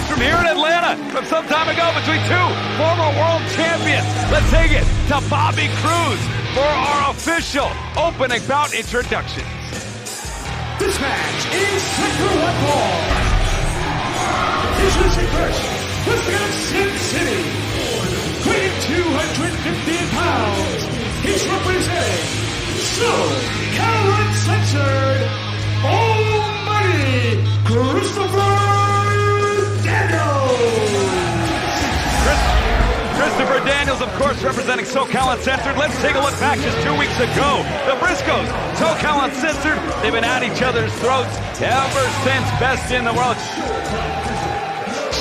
match from here in Atlanta from some time ago between two former world champions. Let's take it to Bobby Cruz for our official opening bout introductions. This match is set for one fall. Introducing first, wrestling of Sin City, weighing 215 pounds. He's representing SoCal Uncensored, Almighty Christopher Daniels. Christopher Daniels, of course, representing SoCal Uncensored. Let's take a look back just 2 weeks ago. The Briscoes, SoCal Uncensored, they've been at each other's throats ever since Best in the World.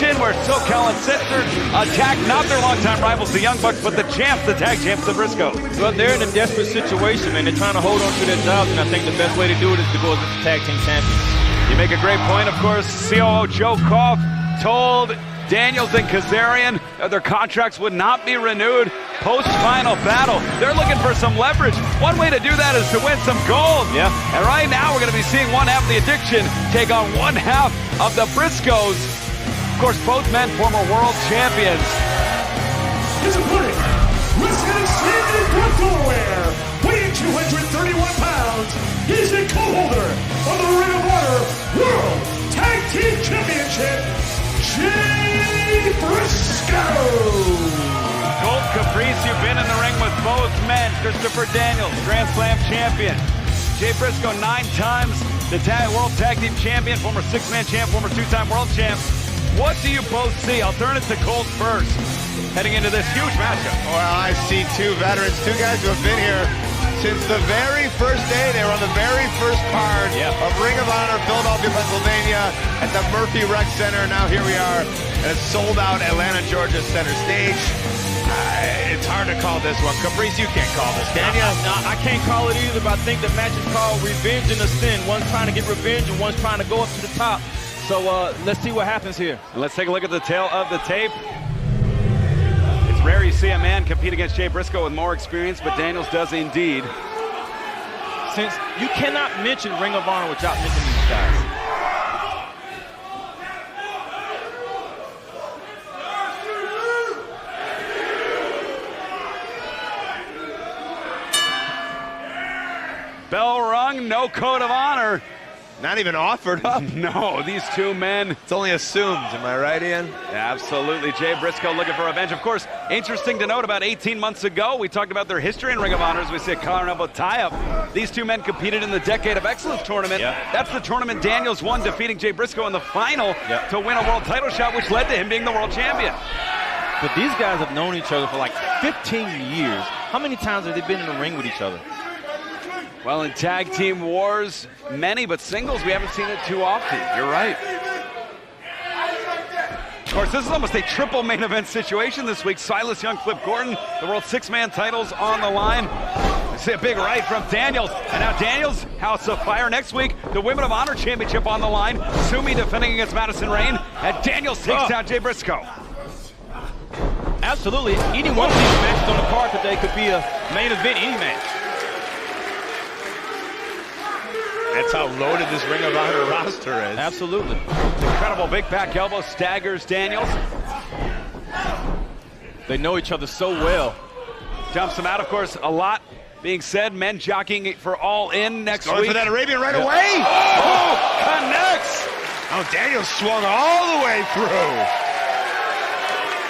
Where SoCal Uncensored attacked not their longtime rivals, the Young Bucks, but the champs, the tag champs, the Briscoes. Well, they're in a desperate situation, man. They're trying to hold on to their jobs, and I think the best way to do it is to go as the tag team champions. You make a great point, of course. COO Joe Koff told Daniels and Kazarian that their contracts would not be renewed post-final battle. They're looking for some leverage. One way to do that is to win some gold. Yeah. And right now, we're going to be seeing one half of the Addiction take on one half of the Briscoes. Of course, both men former world champions. His opponent, wrestling standing from Delaware, weighing 231 pounds, he's the co-holder of the Ring of Honor World Tag Team Championship, Jay Briscoe. Colt Caprice, you've been in the ring with both men. Christopher Daniels, Grand Slam champion. Jay Briscoe, 9 times the World Tag Team champion, former 6-man champ, former 2-time world champ. What do you both see? I'll turn it to Colt first, heading into this huge matchup. Well, I see two veterans, two guys who have been here since the very first day. They were on the very first card of Ring of Honor, Philadelphia, Pennsylvania, at the Murphy Rec Center. Now here we are at a sold-out Atlanta, Georgia center stage. It's hard to call this one. Caprice, you can't call this, can you? No, I can't call it either, but I think the match is called Revenge in the Sin. One's trying to get revenge, and one's trying to go up to the top. So let's see what happens here. Let's take a look at the tail of the tape. It's rare you see a man compete against Jay Briscoe with more experience, but Daniels does indeed. Since you cannot mention Ring of Honor without mentioning these guys. Bell rung, no code of honor. Not even offered up. No, these two men. It's only assumed, am I right, Ian? Absolutely, Jay Briscoe looking for revenge. Of course, interesting to note, about 18 months ago, we talked about their history in Ring of Honor as we see a collar and elbow tie-up. These two men competed in the Decade of Excellence tournament. That's the tournament Daniels won, defeating Jay Briscoe in the final to win a world title shot, which led to him being the world champion. But these guys have known each other for like 15 years. How many times have they been in the ring with each other? Well, in tag team wars, many, but singles, we haven't seen it too often. You're right. Of course, this is almost a triple main event situation this week. Silas Young, Flip Gordon, the world 6-man titles on the line. We see a big right from Daniels. And now Daniels, House of Fire next week. The Women of Honor Championship on the line. Sumi defending against Madison Rayne. And Daniels takes down Jay Briscoe. Absolutely. Any one of these matches on the card today could be a main event, any match. That's how loaded this Ring of Honor roster is. Absolutely. Incredible big back elbow staggers Daniels. They know each other so well. Jumps him out, of course, a lot being said. Men jockeying for All In next week. Going for that Arabian right away. Oh, connects. Oh, Daniels swung all the way through.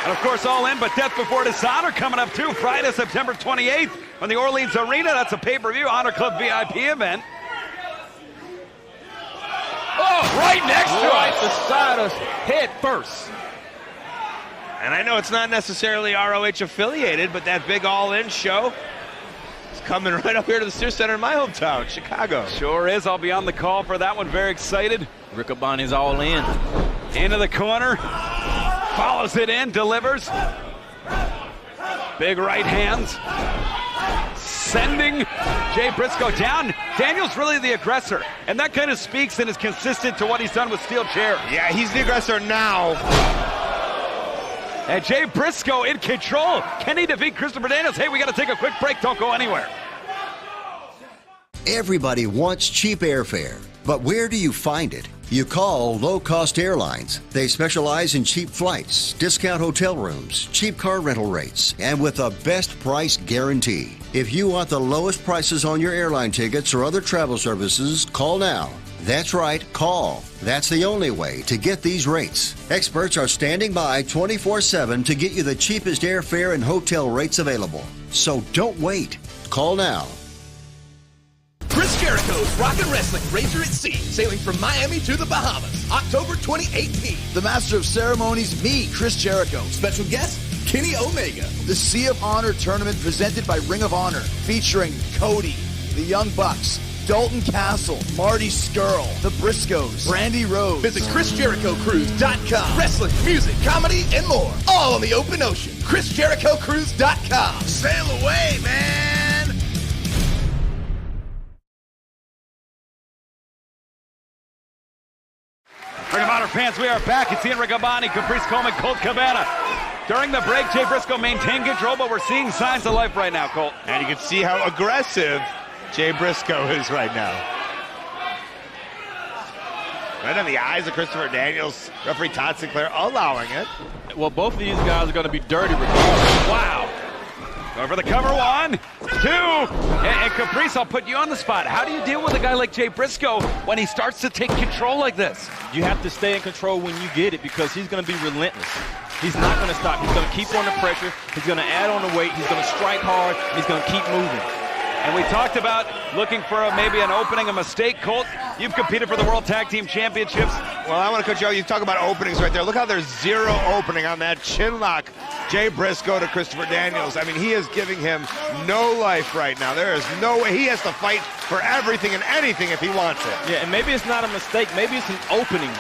And of course, All In, but Death Before Dishonor coming up too. Friday, September 28th on the Orleans Arena. That's a pay-per-view Honor Club VIP event. Oh, right next to us. Right beside us, head first. And I know it's not necessarily ROH affiliated, but that big All-In show is coming right up here to the Sears Center in my hometown, Chicago. Sure is. I'll be on the call for that one. Very excited. Riccaboni's All In. Into the corner. Follows it in. Delivers. Big right hands. Sending Jay Briscoe down. Daniels really the aggressor, and that kind of speaks and is consistent to what he's done with steel chair. Yeah, he's the aggressor now. And Jay Briscoe in control. Can he defeat Christopher Daniels? Hey, we got to take a quick break. Don't go anywhere. Everybody wants cheap airfare, but where do you find it? You call Low Cost Airlines. They specialize in cheap flights, discount hotel rooms, cheap car rental rates, and with a best price guarantee. If you want the lowest prices on your airline tickets or other travel services, call now. That's right, call. That's the only way to get these rates. Experts are standing by 24/7 to get you the cheapest airfare and hotel rates available. So don't wait. Call now. Chris Jericho's Rockin' Wrestling Razor at Sea, sailing from Miami to the Bahamas, October 2018. The Master of Ceremonies, me, Chris Jericho. Special guest, Kenny Omega. The Sea of Honor tournament presented by Ring of Honor, featuring Cody, the Young Bucks, Dalton Castle, Marty Scurll, the Briscoes, Brandy Rose. Visit ChrisJerichoCruise.com. Wrestling, music, comedy, and more. All on the open ocean. ChrisJerichoCruise.com. Sail away, man! Ring of Honor fans, we are back. It's Ian Riccaboni, Caprice Coleman, Colt Cabana. During the break, Jay Briscoe maintained control, but we're seeing signs of life right now, Colt. And you can see how aggressive Jay Briscoe is right now. Right in the eyes of Christopher Daniels, referee Todd Sinclair allowing it. Well, both of these guys are going to be dirty regardless. Wow. Going for the cover, 1, 2. And Caprice, I'll put you on the spot. How do you deal with a guy like Jay Briscoe when he starts to take control like this? You have to stay in control when you get it because he's going to be relentless. He's not going to stop. He's going to keep on the pressure. He's going to add on the weight. He's going to strike hard. He's going to keep moving. And we talked about looking for maybe an opening, a mistake. Colt, you've competed for the World Tag Team Championships. Well, I want to coach you talk about openings right there. Look how there's zero opening on that chin lock. Jay Briscoe to Christopher Daniels. I mean, he is giving him no life right now. There is no way. He has to fight for everything and anything if he wants it. Yeah, and maybe it's not a mistake. Maybe it's an opening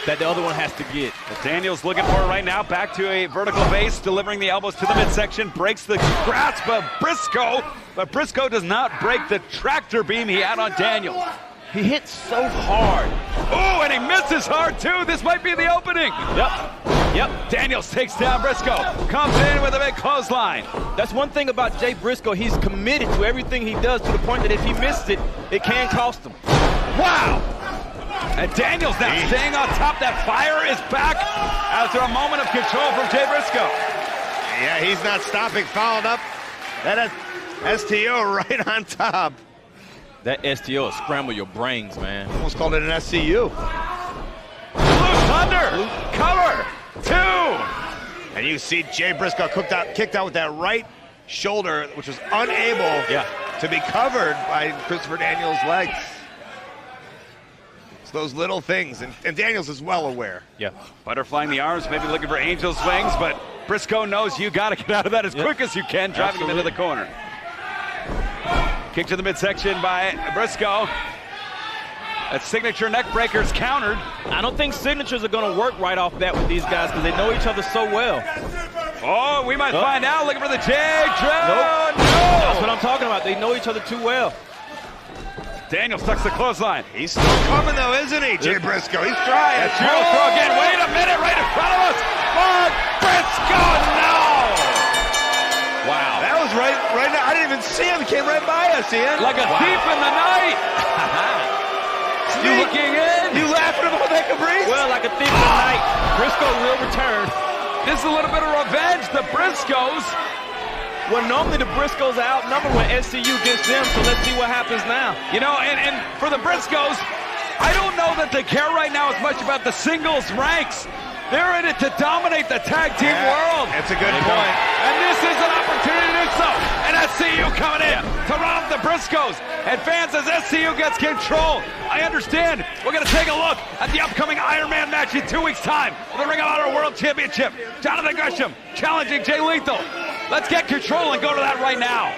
that the other one has to get. But Daniels looking for it right now. Back to a vertical base, delivering the elbows to the midsection. Breaks the grasp of Briscoe, but Briscoe does not break the tractor beam he had on Daniels. He hits so hard. Oh, and he misses hard too. This might be the opening. Yep. Daniels takes down Briscoe. Comes in with a big clothesline. That's one thing about Jay Briscoe. He's committed to everything he does to the point that if he missed it, it can cost him. Wow. And Daniels now staying on top. That fire is back after a moment of control from Jay Briscoe. Yeah, he's not stopping. Fouled up. That is STO right on top. That STO will scramble your brains, man. Almost called it an SCU. Blue Thunder. Cover. 2. And you see Jay Briscoe kicked out with that right shoulder, which was unable to be covered by Christopher Daniels' legs. It's those little things, and Daniels is well aware. Yeah. Butterflying the arms, maybe looking for angel swings, but Briscoe knows you got to get out of that as quick as you can, driving him into the corner. Kick to the midsection by Briscoe. That signature neck breaker's countered. I don't think signatures are going to work right off bat with these guys because they know each other so well. Oh, we might find out. Looking for the jag. Nope. No. That's what I'm talking about. They know each other too well. Daniels tucks the clothesline. He's still coming though, isn't he, Jay Briscoe? He's trying. That's throw again. Wait a minute, right in front of us. Mark Briscoe, no. Wow. That was right now. I didn't even see him. He came right by us, Ian. Like a thief in the night. Sneaking in. You laughing about that, Caprice? Well, like a thief in the night, Briscoe will return. This is a little bit of revenge. The Briscoes. Well, normally the Briscoes are outnumbered when SCU gets them, so let's see what happens now. You know, and for the Briscoes, I don't know that they care right now as much about the singles ranks. They're in it to dominate the tag team world. That's a good point. And this is an opportunity to do so. And SCU coming in to round the Briscoes. And fans, as SCU gets control, I understand. We're going to take a look at the upcoming Iron Man match in 2 weeks' time for the Ring of Honor World Championship. Jonathan Gresham challenging Jay Lethal. Let's get control and go to that right now.